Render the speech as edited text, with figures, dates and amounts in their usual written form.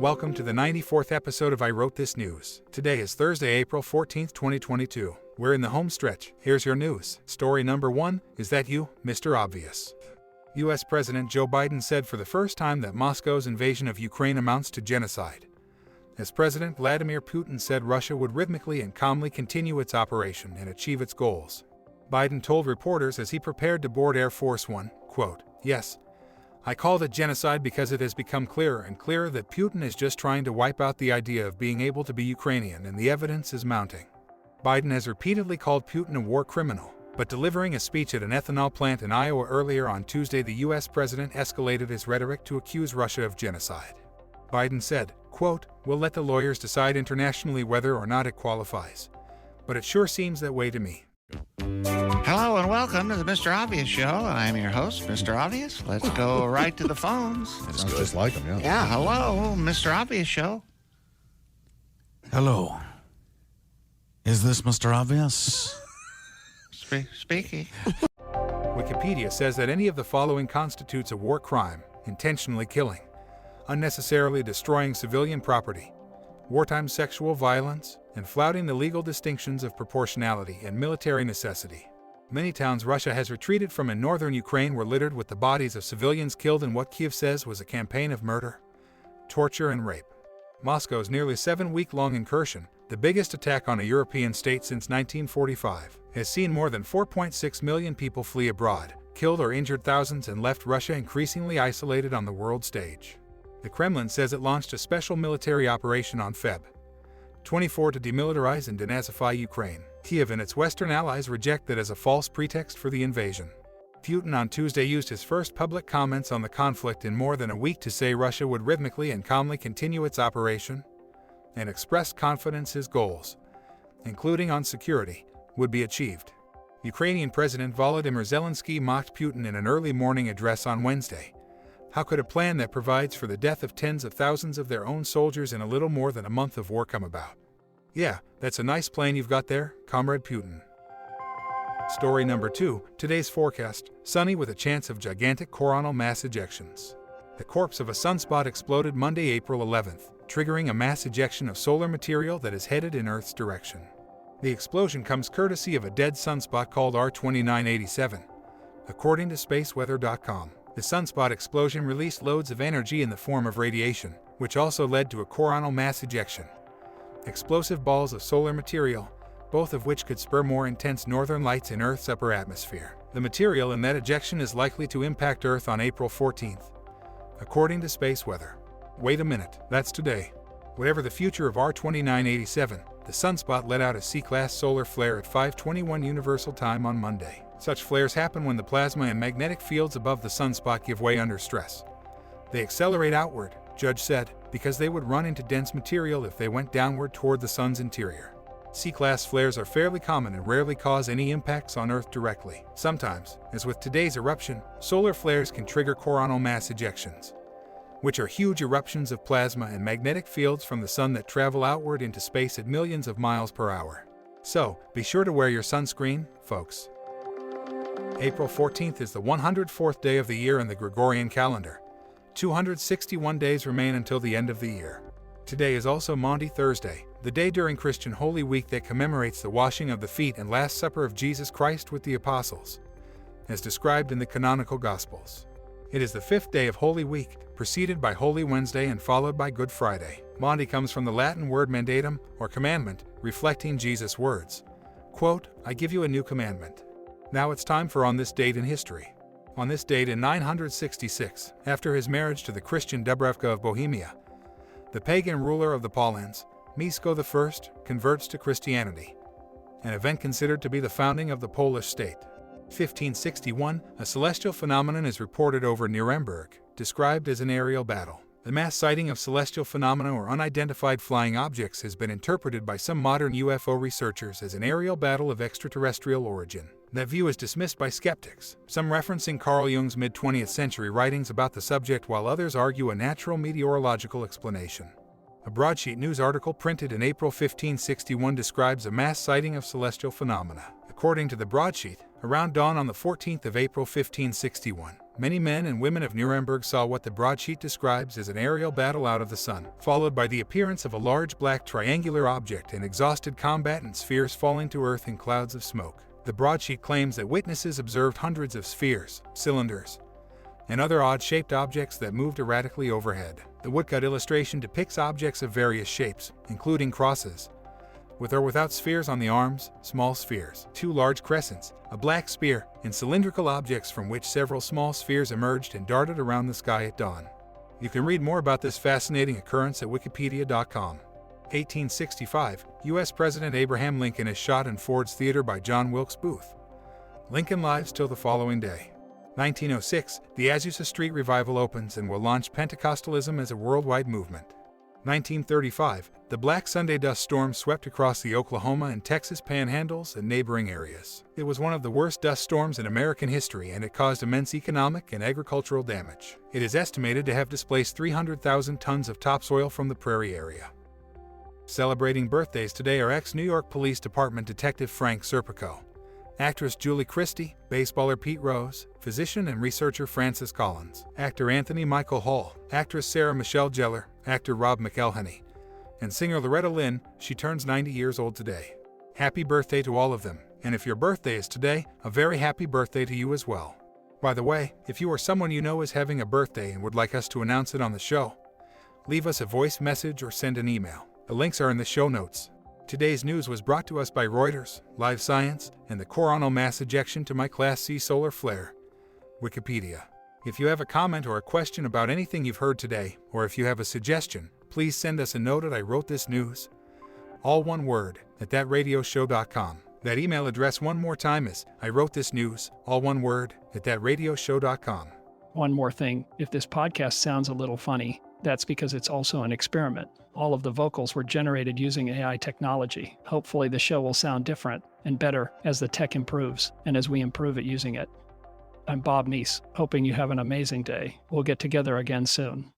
Welcome to the 94th episode of I Wrote This News. Today is Thursday, April 14th, 2022. We're in the home stretch. Here's your news. Story number 1, is that you, Mr. Obvious? U.S. President Joe Biden said for the first time that Moscow's invasion of Ukraine amounts to genocide. As President Vladimir Putin said, Russia would rhythmically and calmly continue its operation and achieve its goals. Biden told reporters as he prepared to board Air Force One, quote, "Yes, I called it genocide because it has become clearer and clearer that Putin is just trying to wipe out the idea of being able to be Ukrainian, and the evidence is mounting." Biden has repeatedly called Putin a war criminal, but delivering a speech at an ethanol plant in Iowa earlier on Tuesday, the U.S. president escalated his rhetoric to accuse Russia of genocide. Biden said, quote, "We'll let the lawyers decide internationally whether or not it qualifies, but it sure seems that way to me." Hello and welcome to the Mr. Obvious Show. I'm your host, Mr. Obvious. Let's go right to the phones. Sounds just like him, yeah. Yeah, hello, Mr. Obvious Show. Hello. Is this Mr. Obvious? Speaking. Wikipedia says that any of the following constitutes a war crime: intentionally killing, unnecessarily destroying civilian property, wartime sexual violence, and flouting the legal distinctions of proportionality and military necessity. Many towns Russia has retreated from in northern Ukraine were littered with the bodies of civilians killed in what Kiev says was a campaign of murder, torture, and rape. Moscow's nearly 7-week-long incursion, the biggest attack on a European state since 1945, has seen more than 4.6 million people flee abroad, killed or injured thousands, and left Russia increasingly isolated on the world stage. The Kremlin says it launched a special military operation on Feb. 24 to demilitarize and denazify Ukraine. Kiev and its Western allies reject that as a false pretext for the invasion. Putin on Tuesday used his first public comments on the conflict in more than a week to say Russia would rhythmically and calmly continue its operation, and expressed confidence his goals, including on security, would be achieved. Ukrainian President Volodymyr Zelensky mocked Putin in an early morning address on Wednesday. How could a plan that provides for the death of tens of thousands of their own soldiers in a little more than a month of war come about? Yeah, that's a nice plan you've got there, Comrade Putin. Story number 2, today's forecast: sunny with a chance of gigantic coronal mass ejections. The corpse of a sunspot exploded Monday, April 11th, triggering a mass ejection of solar material that is headed in Earth's direction. The explosion comes courtesy of a dead sunspot called R2987, according to spaceweather.com. The sunspot explosion released loads of energy in the form of radiation, which also led to a coronal mass ejection. Explosive balls of solar material, both of which could spur more intense northern lights in Earth's upper atmosphere. The material in that ejection is likely to impact Earth on April 14th, according to space weather. Wait a minute, that's today. Whatever the future of R2987, the sunspot let out a C-class solar flare at 5:21 Universal Time on Monday. Such flares happen when the plasma and magnetic fields above the sunspot give way under stress. They accelerate outward, Judge said, because they would run into dense material if they went downward toward the sun's interior. C-class flares are fairly common and rarely cause any impacts on Earth directly. Sometimes, as with today's eruption, solar flares can trigger coronal mass ejections, which are huge eruptions of plasma and magnetic fields from the sun that travel outward into space at millions of miles per hour. So, be sure to wear your sunscreen, folks. April 14th is the 104th day of the year in the Gregorian calendar. 261 days remain until the end of the year. Today is also Maundy Thursday, the day during Christian Holy Week that commemorates the washing of the feet and Last Supper of Jesus Christ with the apostles, as described in the canonical Gospels. It is the 5th day of Holy Week, preceded by Holy Wednesday and followed by Good Friday. Maundy comes from the Latin word mandatum, or commandment, reflecting Jesus' words, quote, "I give you a new commandment." Now it's time for On This Date in History. On this date in 966, after his marriage to the Christian Dubravka of Bohemia, the pagan ruler of the Polans, Mieszko I, converts to Christianity, an event considered to be the founding of the Polish state. 1561, a celestial phenomenon is reported over Nuremberg, described as an aerial battle. The mass sighting of celestial phenomena or unidentified flying objects has been interpreted by some modern UFO researchers as an aerial battle of extraterrestrial origin. That view is dismissed by skeptics, some referencing Carl Jung's mid-20th century writings about the subject, while others argue a natural meteorological explanation. A broadsheet news article printed in April 1561 describes a mass sighting of celestial phenomena. According to the broadsheet, around dawn on the 14th of April 1561, Many men and women of Nuremberg saw what the broadsheet describes as an aerial battle out of the sun, followed by the appearance of a large black triangular object and exhausted combatants' spheres falling to earth in clouds of smoke. The broadsheet claims that witnesses observed hundreds of spheres, cylinders, and other odd-shaped objects that moved erratically overhead. The woodcut illustration depicts objects of various shapes, including crosses, with or without spheres on the arms, small spheres, two large crescents, a black spear, and cylindrical objects from which several small spheres emerged and darted around the sky at dawn. You can read more about this fascinating occurrence at wikipedia.com. 1865, U.S. President Abraham Lincoln is shot in Ford's Theater by John Wilkes Booth. Lincoln lives till the following day. 1906, the Azusa Street Revival opens and will launch Pentecostalism as a worldwide movement. 1935, the Black Sunday dust storm swept across the Oklahoma and Texas panhandles and neighboring areas. It was one of the worst dust storms in American history, and it caused immense economic and agricultural damage. It is estimated to have displaced 300,000 tons of topsoil from the prairie area. Celebrating birthdays today are ex-New York Police Department Detective Frank Serpico, actress Julie Christie, baseballer Pete Rose, physician and researcher Francis Collins, actor Anthony Michael Hall, actress Sarah Michelle Gellar, actor Rob McElhenney, and singer Loretta Lynn. She turns 90 years old today. Happy birthday to all of them, and if your birthday is today, a very happy birthday to you as well. By the way, if you or someone you know is having a birthday and would like us to announce it on the show, leave us a voice message or send an email. The links are in the show notes. Today's news was brought to us by Reuters, LiveScience, and the coronal mass ejection to my Class C solar flare. Wikipedia. If you have a comment or a question about anything you've heard today, or if you have a suggestion, please send us a note at I wrote this news, all one word, at thatradioshow.com. That email address one more time is I wrote this news, all one word, at thatradioshow.com. One more thing, if this podcast sounds a little funny, that's because it's also an experiment. All of the vocals were generated using AI technology. Hopefully the show will sound different and better as the tech improves and as we improve at using it. I'm Bob Meese, hoping you have an amazing day. We'll get together again soon.